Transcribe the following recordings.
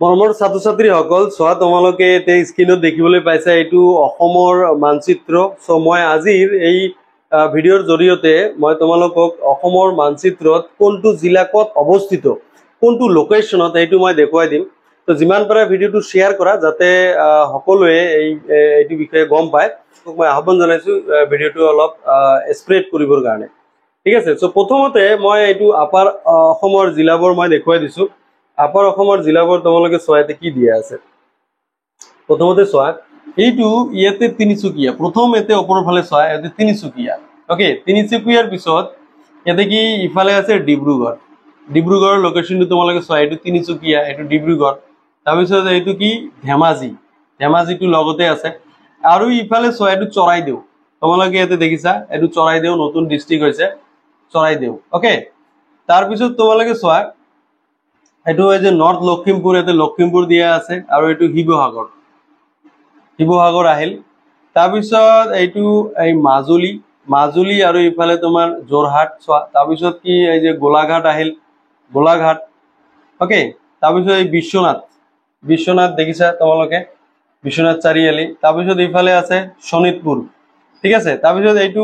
মৰমৰ ছাত্ৰ ছাত্ৰীসকল চোৱা তোমালোকে এতিয়া স্ক্ৰীনত দেখিবলৈ পাইছা এইটো অসমৰ মানচিত্ৰ। সো মই আজিৰ এই ভিডিঅ'ৰ জৰিয়তে মই তোমালোকক অসমৰ মানচিত্ৰত কোনটো জিলা ক'ত অৱস্থিত, কোনটো লোকেশ্যনত এইটো মই দেখুৱাই দিম। তো যিমান পাৰা ভিডিঅ'টো শ্বেয়াৰ কৰা যাতে সকলোৱে এইটো বিষয়ে গম পায়। মই আহ্বান জনাইছো ভিডিঅ'টো অলপ স্প্ৰেড কৰিবৰ কাৰণে। ঠিক আছে, সো প্ৰথমতে মই এইটো আপাৰ অসমৰ জিলাবোৰ মই দেখুৱাই দিছো। আপাৰ অসমৰ জিলাবোৰ তোমালোকে চোৱাতে কি দিয়া আছে। প্ৰথমতে চোৱা এইটো ইয়াতে তিনিচুকীয়া, প্ৰথম এতে ওপৰৰ ফালে চোৱা ইয়াতে তিনিচুকীয়া। ওকে, তিনিচুকীয়াৰ পিছত ইয়াতে কি ইফালে আছে ডিব্ৰুগড়। ডিব্ৰুগড়ৰ লোকেশ্যনটো তোমালোকে চোৱা, এইটো তিনিচুকীয়া, এইটো ডিব্ৰুগড়। তাৰপিছত এইটো কি ধেমাজি, ধেমাজিটো লগতে আছে। আৰু ইফালে চোৱা এইটো চৰাইদেউ, তোমালোকে ইয়াতে দেখিছা এইটো চৰাইদেউ নতুন ডিষ্ট্ৰিক্ট হৈছে চৰাইদেউ। ওকে, তাৰপিছত তোমালোকে চোৱা এইটো এই যে নৰ্থ লখিমপুৰ, ইয়াতে লখিমপুৰ দিয়া আছে। আৰু এইটো শিৱসাগৰ, শিৱসাগৰ আহিল। তাৰপিছত এইটো এই মাজুলী, মাজুলী আৰু ইফালে তোমাৰ যোৰহাট চোৱা। তাৰপিছত কি এই যে গোলাঘাট আহিল, গোলাঘাট। ওকে, তাৰপিছত এই বিশ্বনাথ, বিশ্বনাথ দেখিছা তোমালোকে, বিশ্বনাথ চাৰিআলি। তাৰপিছত ইফালে আছে শোণিতপুৰ। ঠিক আছে, তাৰপিছত এইটো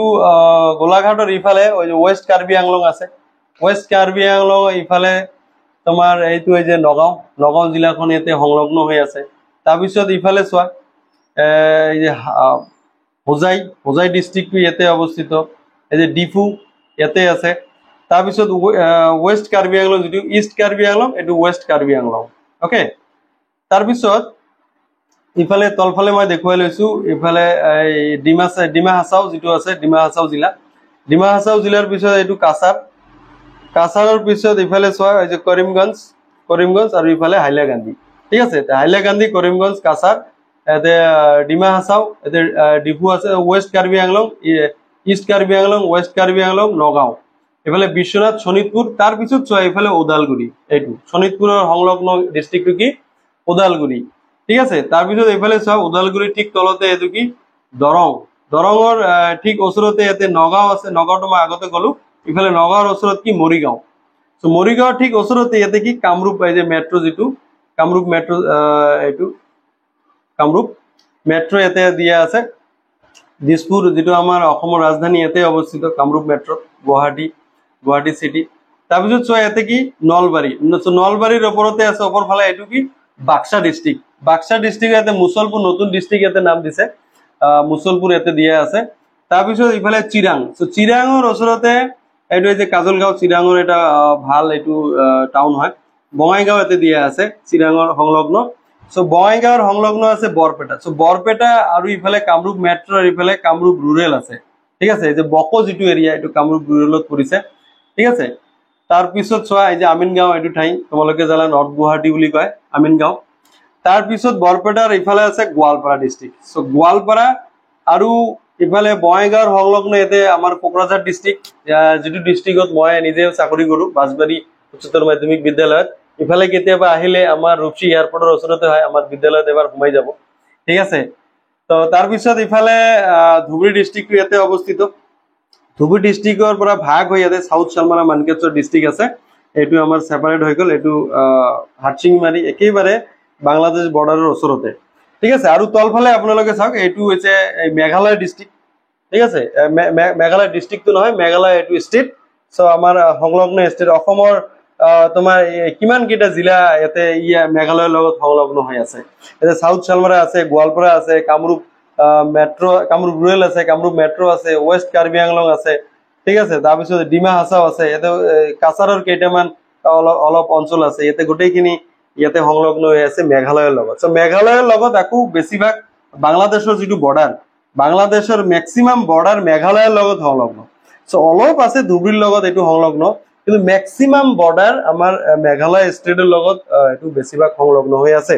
গোলাঘাটৰ ইফালে ৱেষ্ট কাৰ্বি আংলং আছে, ৱেষ্ট কাৰ্বি আংলং ইফালে তোমাৰ এইটো এই যে নগাঁও, নগাঁও জিলাখন ইয়াতে সংলগ্ন হৈ আছে। তাৰপিছত ইফালে চোৱা এই যে হোজাই, হোজাই ডিষ্ট্ৰিক্টটো ইয়াতে অৱস্থিত। এই যে ডিফু ইয়াতে আছে। তাৰপিছত ৱেষ্ট কাৰ্বি আংলং, যিটো ইষ্ট কাৰ্বি আংলং এইটো ৱেষ্ট কাৰ্বি আংলং। ওকে, তাৰপিছত ইফালে তলফালে মই দেখুৱাই লৈছো ইফালে এই ডিমা হাছাও যিটো আছে, ডিমা হাছাও জিলা। ডিমা হাছাও জিলাৰ পিছত এইটো কাছাৰ, কাছাৰৰ পিছত ইফালে চোৱা এই যে কৰিমগঞ্জ, কৰিমগঞ্জ আৰু ইফালে হাইলাকান্দি। ঠিক আছে, হাইলাকান্দি, কৰিমগঞ্জ, কাছাৰ, ইয়াতে ডিমা হাছাও, ইয়াতে ডিফু আছে। West Karbi Anglong, east Karbi Anglong, west Karbi Anglong, Nagaon, এইফালে বিশ্বনাথ, শোণিতপুৰ। তাৰপিছত চোৱা এইফালে ওদালগুৰি, এইটো শোণিতপুৰৰ সংলগ্ন ডিষ্ট্ৰিক্টটো কি ওদালগুৰি। ঠিক আছে, তাৰপিছত এইফালে চোৱা ওদালগুৰি ঠিক তলতে এইটো কি দৰং, দৰঙৰ ঠিক ওচৰতে ইয়াতে নগাঁও আছে। নগাঁওটো মই আগতে গলো। ইফালে নগাঁৱৰ ওচৰত কি মৰিগাঁও। চ' মৰিগাঁৱৰ ঠিক ওচৰতে ইয়াতে কি কামৰূপ, এই যে মেট্ৰ' যিটো কামৰূপ মেট্ৰ', এইটো কামৰূপ মেট্ৰ' ইয়াতে দিয়া আছে। দিছপুৰ যিটো আমাৰ অসমৰ ৰাজধানী ইয়াতে অৱস্থিত, কামৰূপ মেট্ৰ', গুৱাহাটী, গুৱাহাটী চিটি। তাৰপিছত চোৱা ইয়াতে কি নলবাৰী, নলবাৰীৰ ওপৰতে আছে ওপৰ ফালে এইটো কি বাক্সা ডিষ্ট্ৰিক্ট। বাক্সা ডিষ্ট্ৰিক্ট ইয়াতে মুছলপুৰ নতুন ডিষ্ট্ৰিক্ট ইয়াতে নাম দিছে, মুছলপুৰ ইয়াতে দিয়া আছে। তাৰপিছত ইফালে চিৰাং, চিৰাঙৰ ওচৰতে এইটো যে কাজলগাঁও, চিৰাঙৰ এটা ভাল এইটো টাউন হয়। বঙাইগাঁও ইয়াতে দিয়া আছে চিৰাঙৰ সংলগ্ন। চ' বঙাইগাঁৱৰ সংলগ্ন আছে বৰপেটা। চ' বৰপেটা আৰু ইফালে কামৰূপ মেট্ৰ' আৰু ইফালে কামৰূপ ৰুৰেল আছে। ঠিক আছে, এই যে বকো যিটো এৰিয়া এইটো কামৰূপ ৰুৰেলত পৰিছে। ঠিক আছে, তাৰপিছত চোৱা এই যে আমিনগাঁও, এইটো ঠাই তোমালোকে জানা নৰ্থ গুৱাহাটী বুলি কয় আমিনগাঁও। তাৰপিছত বৰপেটাৰ ইফালে আছে গোৱালপাৰা ডিষ্ট্ৰিক্ট। চ' গোৱালপাৰা আৰু ইফালে বঙাইগাঁৱৰ সংলগ্ন ইয়াতে আমাৰ কোকৰাঝাৰ ডিষ্ট্ৰিক্ট, যিটো ডিষ্ট্ৰিক্টত মই নিজে চাকৰি কৰো, বাঁশবাৰী উচ্চতৰ মাধ্যমিক বিদ্যালয়ত। ইফালে কেতিয়াবা আহিলে আমাৰ ৰূপসী এয়াৰপৰ্টৰ ওচৰতে হয়, আমাৰ বিদ্যালয়ত এবাৰ সোমাই যাব। ঠিক আছে, তো তাৰপিছত ইফালে ধুবুৰী ডিষ্ট্ৰিক্টটো ইয়াতে অৱস্থিত। ধুবুৰী ডিষ্ট্ৰিক্টৰ পৰা ভাগ হৈ ইয়াতে চাউথ চালমাৰা মানকেশ্বৰ ডিষ্ট্ৰিক্ট আছে। এইটো আমাৰ ছেপাৰেট হৈ গ'ল, এইটো হাটচিংমাৰী একেবাৰে বাংলাদেশ বৰ্ডাৰৰ ওচৰতে। ঠিক আছে, আৰু তলফালে আপোনালোকে চাওক এইটো হৈছে মেঘালয় ডিষ্ট্ৰিক্ট। ঠিক আছে, মেঘালয় ডিষ্ট্ৰিক্টটো নহয়, মেঘালয় এইটো ষ্টেট। চ' আমাৰ সংলগ্ন ষ্টেট অসমৰ তোমাৰ কিমান কেইটা জিলা ইয়াতে মেঘালয়ৰ লগত সংলগ্ন হৈ আছে। ইয়াতে চাউথ চালমাৰা আছে, গোৱালপাৰা আছে, কামৰূপ মেট্ৰ', কামৰূপ ৰুৰেল আছে, কামৰূপ মেট্ৰ' আছে, ৱেষ্ট কাৰ্বি আংলং আছে। ঠিক আছে, তাৰপিছত ডিমা হাছাও আছে, ইয়াতে কাছাৰৰ কেইটামান অলপ অঞ্চল আছে। ইয়াতে গোটেইখিনি ইয়াতে সংলগ্ন হৈ আছে মেঘালয়ৰ লগত। চ' মেঘালয়ৰ লগত আকৌ বেছিভাগ বাংলাদেশৰ যিটো বৰ্ডাৰ, বাংলাদেশৰ মেক্সিমাম বৰ্ডাৰ মেঘালয়ৰ লগত সংলগ্ন। চ' অলপ আছে ধুবুৰীৰ লগত এইটো সংলগ্ন, কিন্তু মেক্সিমাম বৰ্ডাৰ আমাৰ মেঘালয় ষ্টেটৰ লগত এইটো বেছিভাগ সংলগ্ন হৈ আছে।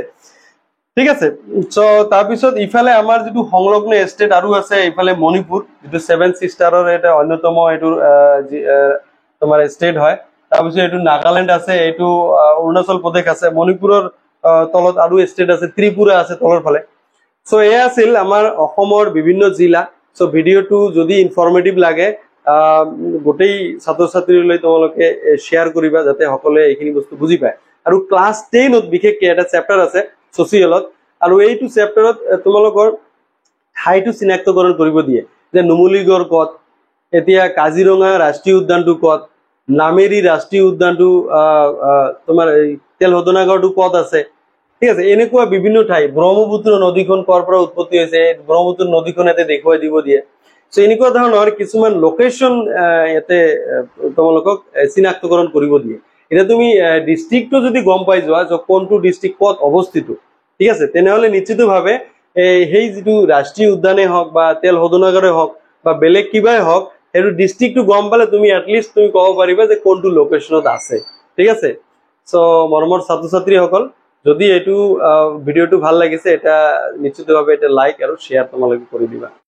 ঠিক আছে, চ' তাৰপিছত ইফালে আমাৰ যিটো সংলগ্ন ষ্টেট আৰু আছে ইফালে মণিপুৰ, যিটো 7 চিষ্টাৰৰ এটা অন্যতম এইটো তোমাৰ ষ্টেট হয়। তাৰপিছত এইটো নাগালেণ্ড আছে, এইটো অৰুণাচল প্ৰদেশ আছে। মণিপুৰৰ তলত আৰু ষ্টেট আছে, ত্ৰিপুৰা আছে তলৰ ফালে। চ' এয়া আছিল আমাৰ অসমৰ বিভিন্ন জিলা। চ' ভিডিঅ'টো যদি ইনফৰ্মেটিভ লাগে গোটেই ছাত্ৰ ছাত্ৰীলৈ তোমালোকে শ্বেয়াৰ কৰিবা, যাতে সকলোৱে এইখিনি বস্তু বুজি পায়। আৰু ক্লাছ 10ত বিশেষকৈ এটা চেপ্টাৰ আছে ছচিয়েলত, আৰু এইটো চেপ্টাৰত তোমালোকৰ ঠাইটো চিনাক্তকৰণ কৰিব দিয়ে যে নুমলীগড় ক'ত, এতিয়া কাজিৰঙা ৰাষ্ট্ৰীয় উদ্যানটো ক'ত, নামেৰি ৰাষ্ট্ৰীয় উদ্যানটো তোমাৰ তেল শোধনাগাৰটো ক'ত আছে, ঠিক আছে। এনেকুৱা বিভিন্ন ঠাই, ব্ৰহ্মপুত্ৰ নদীখন ক'ৰ পৰা উৎপত্তি হৈছে, ব্ৰহ্মপুত্ৰ নদীখন ইয়াতে দেখুৱাই দিব দিয়ে। চ' এনেকুৱা ধৰণৰ কিছুমান লোকেশ্যন ইয়াতে তোমালোকক চিনাক্তকৰণ কৰিব দিয়ে। এতিয়া তুমি ডিষ্ট্ৰিক্টটো যদি গম পাই যোৱা যে কোনটো ডিষ্ট্ৰিক্ট ক'ত অৱস্থিত, ঠিক আছে, তেনেহ'লে নিশ্চিতভাৱে সেই যিটো ৰাষ্ট্ৰীয় উদ্যানেই হওক বা তেল শোধনাগাৰেই হওক বা বেলেগ কিবাই হওক, সেইটো ডিষ্ট্ৰিক্টটো গম পালে তুমি এটলিষ্ট তুমি ক'ব পাৰিবা যে কোনটো লোকেশ্যনত আছে, ঠিক আছে। চ' মৰমৰ ছাত্ৰ ছাত্ৰীসকল, যদি এইটো ভিডিঅ'টো ভাল লাগিছে, এটা নিশ্চিতভাৱে এটা লাইক আৰু শ্বেয়াৰ তোমালোকে কৰি দিবা।